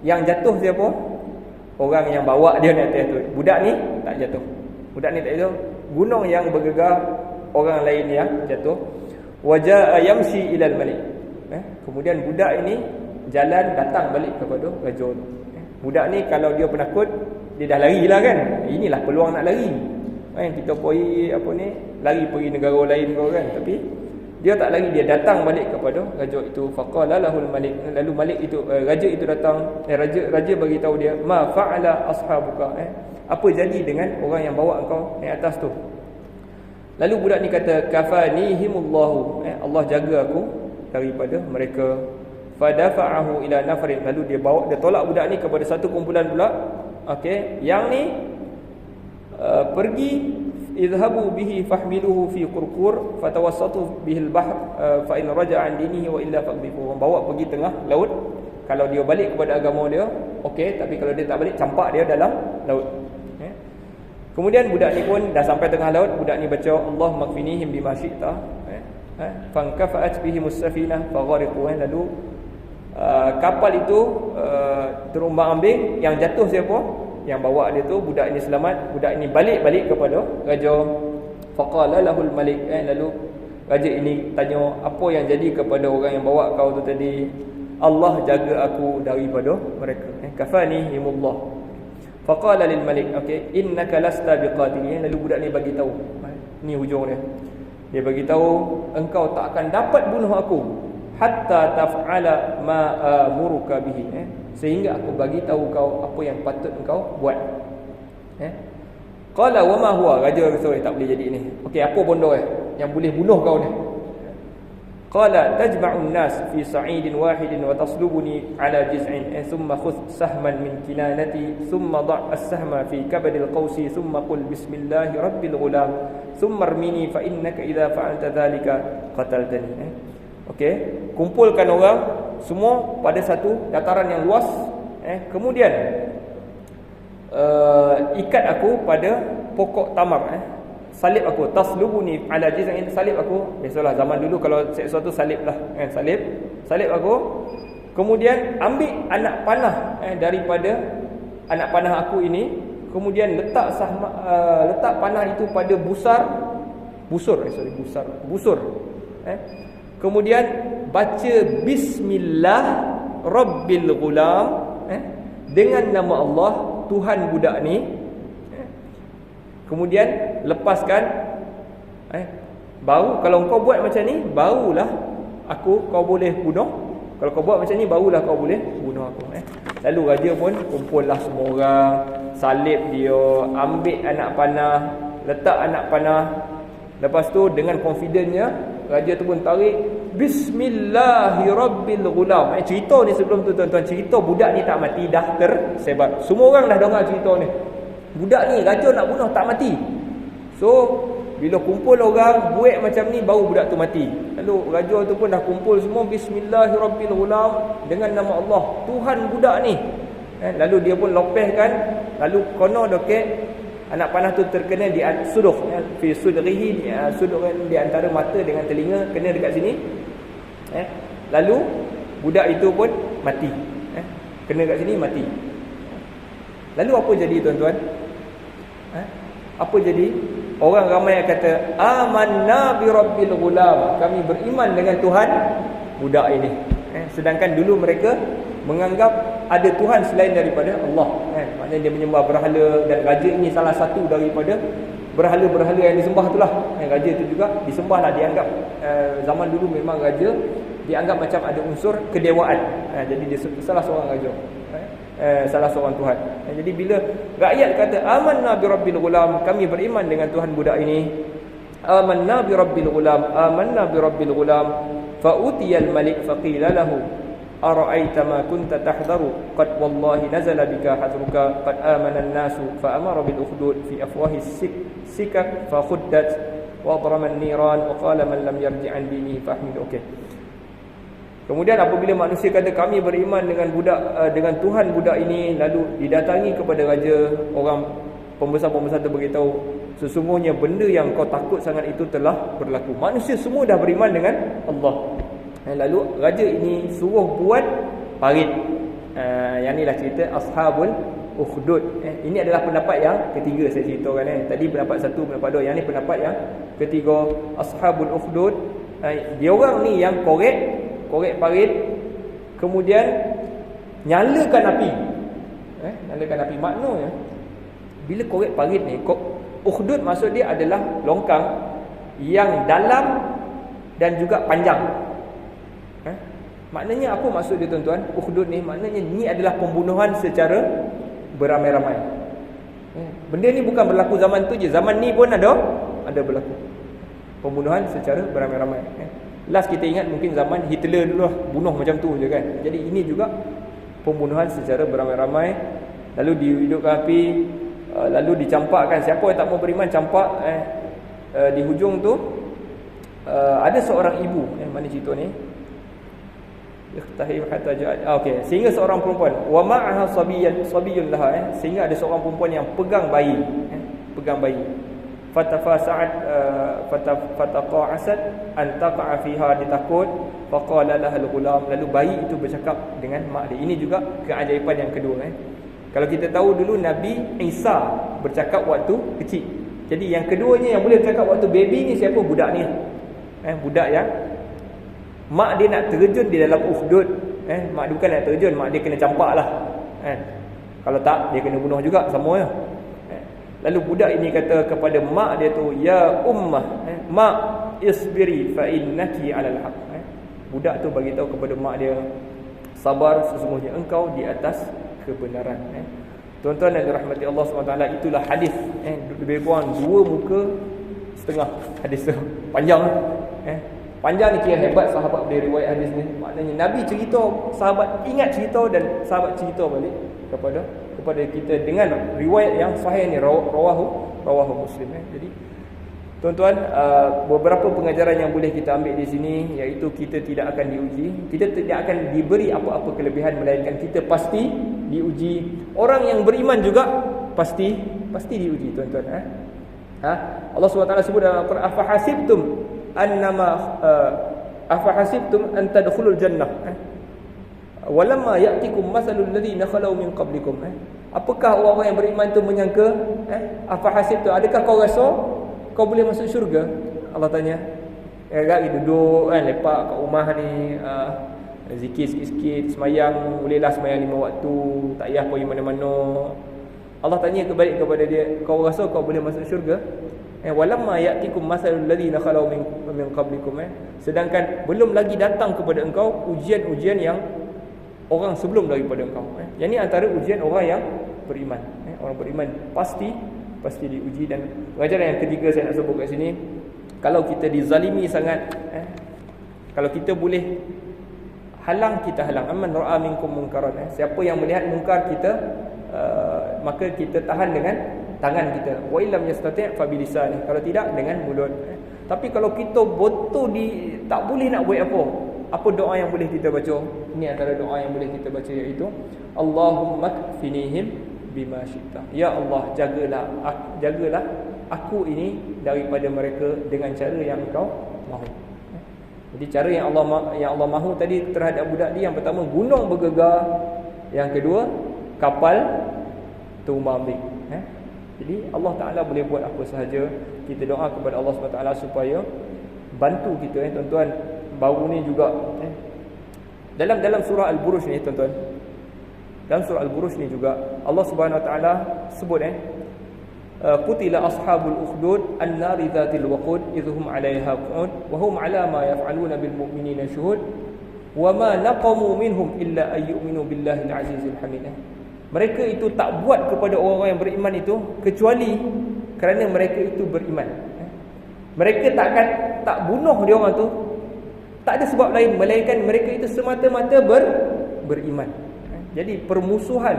Speaker 1: Yang jatuh siapa? Orang yang bawa dia ni atas tu. Budak ni tak jatuh. Budak ni tak jatuh. Gunung yang bergegar, orang lain yang jatuh. Waja'a yamshi ilal malik. Kemudian budak ini jalan datang balik kepada raja tu. Budak ni kalau dia penakut, dia dah lari lah kan. Inilah peluang nak lari. Kita pergi lari pergi negara lain kau kan. Tapi Dia tak lagi, dia datang balik kepada raja itu. Faqala lahul malik, lalu malik itu raja itu datang, raja bagi tahu dia, ma fa'ala ashabuka, apa jadi dengan orang yang bawa engkau naik atas tu. Lalu budak ni kata, kafanihimullahu, Allah jaga aku daripada mereka. Fadafa'ahu ila nafrin, lalu dia tolak budak ni kepada satu kumpulan pula. Okey, yang ni pergi, idhabu bihi fahmiluhu fi qurqur fatawassatu bihi al-bahr fa in raja'a an dinihi wa illa faqdifu. Bawa pergi tengah laut. Kalau dia balik kepada agama dia, okey, tapi kalau dia tak balik, campak dia dalam laut. Kemudian budak ni pun dah sampai tengah laut. Budak ni baca Allah makfinihim bima syi'ta, fankafa'at bihim as-safinah faghariqu. Lalu kapal itu terombang-ambing. Yang jatuh siapa? Yang bawa dia tu, budak ini selamat. Budak ini balik kepada raja. Faqala lahul malik, lalu raja ini tanya, apa yang jadi kepada orang yang bawa kau tu tadi? Allah jaga aku daripada mereka. Kafanihimullah. Faqala lil malik, okey, innaka lasta biqatilin. Lalu budak ni bagi tahu, ni hujung dia. Dia bagi tahu, engkau tak akan dapat bunuh aku hatta taf'ala ma amuruka bihi, sehingga aku bagi tahu kau apa yang patut engkau buat. Qala wa ma huwa, raja kata tak boleh jadi ni. Okey, apa bondo yang boleh bunuh kau ni? Qala tajma'un nas fi sa'idin wahidin wa taslubuni ala jiz'in, thumma khudh sahman min kinanati thumma da' as-sahma fi kabadil qawsi thumma qul bismillahi rabbil ghulam thumma armini fa innaka idza fa'alta dhalika qataltani. Okey, kumpulkan orang semua pada satu dataran yang luas, kemudian ikat aku pada pokok tamar, salib aku, taslubuni ala jiz'in, salib aku. Biasalah zaman dulu kalau sesuatu salib lah, salib aku. Kemudian ambil anak panah daripada anak panah aku ini, kemudian letak panah itu pada busur. Kemudian baca bismillah rabbil ghulam, dengan nama Allah Tuhan budak ni. Kemudian lepaskan, baru kalau kau buat macam ni, barulah kau boleh bunuh. Kalau kau buat macam ni, barulah kau boleh bunuh aku. Lalu raja pun kumpullah semua orang, salib dia, ambil anak panah, letak anak panah. Lepas tu dengan confidentnya, raja tu pun tarik bismillahirabbil ghulam. Cerita ni sebelum tu tuan-tuan, cerita budak ni tak mati dah tersebar. Semua orang dah dengar cerita ni. Budak ni raja nak bunuh tak mati. So bila kumpul orang buat macam ni, baru budak tu mati. Lalu raja tu pun dah kumpul semua, bismillahirabbil ghulam, dengan nama Allah Tuhan budak ni. Lalu dia pun lopehkan. Lalu kono dokek anak panah tu terkena di suduh, fi sudrihi, suduh di antara mata dengan telinga, kena dekat sini. Lalu budak itu pun mati. Kena dekat sini, mati. Lalu apa jadi tuan-tuan? Apa jadi? Orang ramai yang kata amanna bi rabbil ghulam, kami beriman dengan Tuhan budak ini. Sedangkan dulu mereka menganggap ada Tuhan selain daripada Allah. Maknanya dia menyembah berhala, dan raja ini salah satu daripada berhala-berhala yang disembah itulah. Raja itu juga disembahlah, dianggap zaman dulu memang raja dianggap macam ada unsur kedewaan. Jadi dia salah seorang raja, salah seorang Tuhan. Jadi bila rakyat kata amanna bi rabbil ghulam, kami beriman dengan Tuhan budak ini, amanna bi rabbil ghulam, fa utiyal malik faqila lahu ara'aita ma kunta tahdharu qad wallahi nazala bika hadruka qad amana an-nasu fa amara bil ukhdud fi afwahi sikak fa khuddat wa darama an-niran wa qala man lam yarji' an dinihi fahmid. Okey. Kemudian apabila manusia kata kami beriman dengan Tuhan budak ini, lalu didatangi kepada raja, orang pembesar-pembesar tu beritahu, sesungguhnya benda yang kau takut sangat itu telah berlaku. Manusia semua dah beriman dengan Allah. Lalu raja ini suruh buat parit. Yang inilah cerita Ashabul Ukhdud. Ini adalah pendapat yang ketiga saya ceritakan. Tadi pendapat satu, pendapat dua. Yang ni pendapat yang ketiga, Ashabul Ukhdud. Dia orang ni yang korek parit, kemudian nyalakan api. Nyalakan api. Maknanya bila korek parit ni, ukhdud maksud dia adalah longkang yang dalam dan juga panjang. Maknanya apa maksud dia tuan-tuan? Ukhdud ni maknanya ni adalah pembunuhan secara beramai-ramai. Benda ni bukan berlaku zaman tu je, zaman ni pun ada berlaku pembunuhan secara beramai-ramai. Last kita ingat mungkin zaman Hitler dulu lah, bunuh macam tu je kan. Jadi ini juga pembunuhan secara beramai-ramai, lalu dihidupkan api, lalu dicampakkan. Siapa yang tak mau beriman campak. Di hujung tu ada seorang ibu, mana cerita ni? Okey, sehingga seorang perempuan wa ma'aha sabiyyun laha, sehingga ada seorang perempuan yang pegang bayi, fataqa'asat an taqa'a fiha, ditakut, faqala laha al-ghulam, lalu bayi itu bercakap dengan mak dia. Ini juga keajaiban yang kedua. Kalau kita tahu dulu Nabi Isa bercakap waktu kecil. Jadi yang keduanya yang boleh bercakap waktu baby ni siapa? Budak ni. Budak yang mak dia nak terjun di dalam ukhdud. Mak dia bukan nak terjun, mak dia kena campak lah. Kalau tak, dia kena bunuh juga, sama je. Lalu budak ini kata kepada mak dia tu, ya ummah, mak isbiri fa innaki alal haq. Budak tu bagi tahu kepada mak dia, sabar, sesungguhnya engkau di atas kebenaran. Tuan-tuan yang dirahmati Allah SWT, itulah hadis. Lebih kurang 2 muka setengah hadis tu. Panjang. Panjang ni kira hebat sahabat boleh riwayat hadis ni. Maknanya Nabi cerita, sahabat ingat cerita dan sahabat cerita balik kepada kita dengan riwayat yang sahih ni, rawahu Muslim. Jadi tuan-tuan, beberapa pengajaran yang boleh kita ambil di sini, iaitu kita tidak akan diuji, kita tidak akan diberi apa-apa kelebihan, melainkan kita pasti diuji. Orang yang beriman juga pasti diuji, tuan-tuan. Allah SWT sebut dalam Al-Quran, afahasibtum an tadkhulul jannah walamma ya'tikum masalul ladzina khalau min qablikum. Apakah orang-orang yang beriman tu menyangka, afahasibtum, adakah kau rasa kau boleh masuk syurga? Allah tanya. Agak duduk kan, lepak kat rumah ni, zikir sikit-sikit, semayang, bolehlah semayang 5 waktu, tak payah pergi mana-mana. Allah tanya kebalik kepada dia, kau rasa kau boleh masuk syurga? Walamma ya'tikum masalul ladzina khalau min qablikum. Sedangkan belum lagi datang kepada engkau ujian-ujian yang orang sebelum daripada engkau. Yang ini antara ujian orang yang beriman. Orang beriman pasti diuji. Dan pengajaran yang ketiga saya nak sebut kat sini, kalau kita dizalimi sangat, kalau kita boleh halang, kita halang. Amman ra'a minkum munkaran, siapa yang melihat mungkar kita, maka kita tahan dengan tangan kita. Wa illam yastati' fa bilisani, kalau tidak dengan mulut. Tapi kalau kita betul tak boleh nak buat apa doa yang boleh kita baca? Ini antara doa yang boleh kita baca, iaitu Allahumma kfinihim bima syi'ta. Ya Allah, jagalah aku ini daripada mereka dengan cara yang engkau mahu. Jadi cara yang Allah mahu tadi terhadap budak dia, yang pertama gunung bergegar, yang kedua kapal terumbang-ambing. Jadi Allah Ta'ala boleh buat apa sahaja. Kita doa kepada Allah SWT supaya bantu kita, tuan-tuan. Baru ni juga dalam surah Al-Buruj ni, tuan-tuan, dalam surah Al-Buruj ni juga Allah Subhanahu Wa Ta'ala sebut qutila ashabul ukhdud an-nari dhatil waqud idhum 'alayha qu'ud wa hum 'ala ma yaf'aluna bil mu'minina syuhud wa ma naqamu minhum illa ay yu'minu billahi al-'azizil hamid. Mereka itu tak buat kepada orang-orang yang beriman itu kecuali kerana mereka itu beriman. Mereka tak bunuh dia orang tu, tak ada sebab lain melainkan mereka itu semata-mata beriman. Jadi permusuhan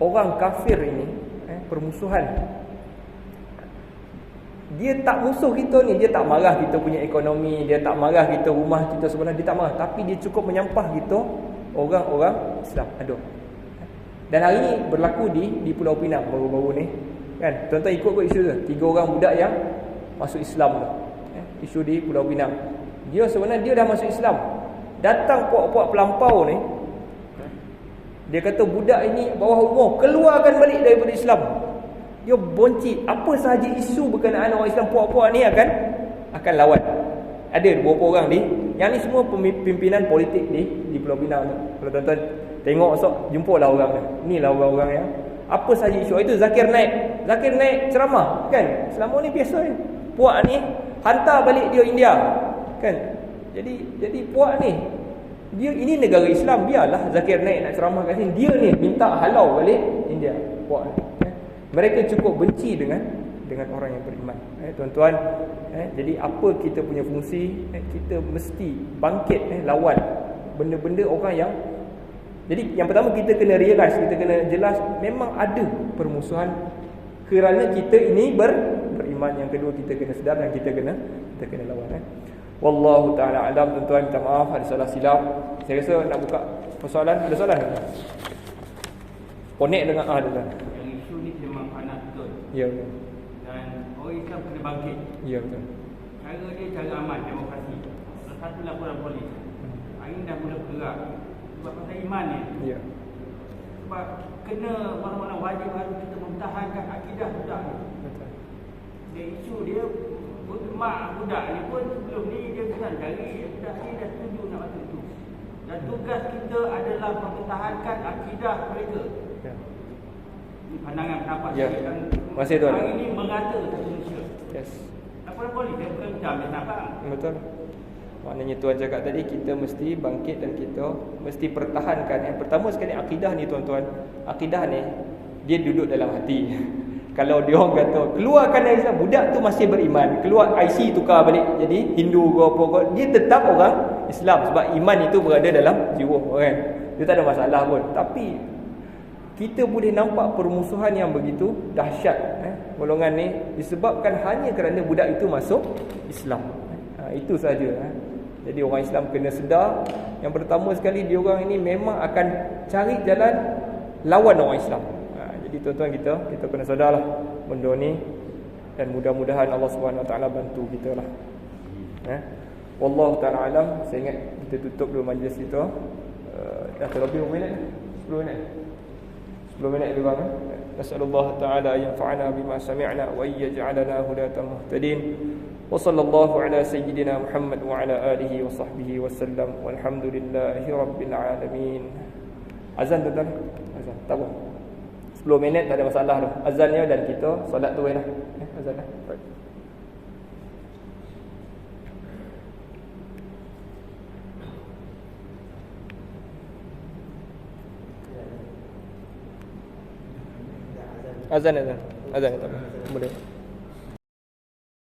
Speaker 1: orang kafir ini, permusuhan, dia tak musuh kita ni, dia tak marah kita punya ekonomi, dia tak marah kita rumah kita sebenarnya, dia tak marah, tapi dia cukup menyampah kita orang-orang Islam. Aduh. Dan hari ni berlaku di Pulau Pinang baru-baru ni, kan? Tuan-tuan ikut isu tu, 3 orang budak yang masuk Islam tu. Isu di Pulau Pinang. Dia sebenarnya dia dah masuk Islam. Datang puak-puak pelampau ni, dia kata budak ini bawah umur, keluarkan balik daripada Islam. Dia bonci apa sahaja isu berkenaan orang Islam, puak-puak ni akan lawan. Ada beberapa orang ni, yang ni semua pimpinan politik di Pulau Pinang tu. Kalau tuan-tuan tengok esok, jumpalah orang ni. Inilah orang-orang yang apa sahaja isu. Itu Zakir Naik ceramah, kan? Selama ni biasa ni. Puak ni hantar balik dia India, kan. Jadi puak ni, dia ini negara Islam, biarlah Zakir naik nak ceramah kat sini, dia ni minta halau balik India. Puak ni. Mereka cukup benci dengan orang yang beriman. Tuan-tuan, jadi apa kita punya fungsi? Kita mesti bangkit lawan benda-benda orang yang. Jadi yang pertama kita kena realize, kita kena jelas memang ada permusuhan kerana kita ini beriman. Yang kedua kita kena sedar dan kita kena lawan. Wallahu taala alam. Tuan-tuan, minta maaf ada salah silap. Saya rasa nak buka persoalan. Ada soalan tak? Connect dengan tuan.
Speaker 2: Yang isu ni memang panas betul.
Speaker 1: Ya betul.
Speaker 2: Dan orang Islam kena bangkit.
Speaker 1: Ya betul.
Speaker 2: Cara dia cara aman, demokrasi. Satu laporan polis. Hari ni dah mula bergerak. Sebab pasal iman ni.
Speaker 1: Ya.
Speaker 2: Sebab kena mana-mana wajib harus kita mempertahankan akidah budak ni.
Speaker 1: Betul.
Speaker 2: Dia isu dia mak budak ni pun sebelum ni dia bukan cari budak ni dah setuju nak masuk itu. Dan tugas kita adalah mempertahankan akidah mereka.
Speaker 1: Ya.
Speaker 2: Ini pandangan pendapat
Speaker 1: Ya.
Speaker 2: saya. Dan
Speaker 1: Terima kasih, tuan.
Speaker 2: hari ini merata satu Malaysia.
Speaker 1: Yes.
Speaker 2: Laporan polis dia bukan macam dia nak faham.
Speaker 1: Betul. Maknanya tuan cakap tadi, kita mesti bangkit dan kita mesti pertahankan. Yang pertama sekali akidah ni tuan-tuan. Akidah ni dia duduk dalam hati. Kalau dia orang kata keluarkan dari Islam, budak tu masih beriman, keluar IC tukar balik jadi Hindu ke apa ke, dia tetap orang Islam sebab iman itu berada dalam jiwa kan. Dia tak ada masalah pun. Tapi kita boleh nampak permusuhan yang begitu dahsyat golongan ni disebabkan hanya kerana budak itu masuk Islam. Itu saja. Jadi orang Islam kena sedar, yang pertama sekali dia orang ini memang akan cari jalan lawan orang Islam. Jadi tuan-tuan, kita kena sadarlah benda ni, dan mudah-mudahan Allah Subhanahu Wa Taala bantu kita lah. Wallahu taala alam. Saya ingat kita tutup dulu majlis kita. Dah terlebih berapa minit? 10 minit. 10 minit lebih kurang. Nasallallahu taala yanfa'ana bima sami'na wa yaj'alana hudatan muhtadin. Wa sallallahu ala sayyidina Muhammad wa ala alihi wa sahbihi wa sallam. Walhamdulillahi rabbil alamin. Azan tuan-tuan. Azan. Tak apa. 10 minit tak ada masalah dah. Azannya dan kita solat tu lah. Azan dah. Baik. Azan tak apa. Boleh.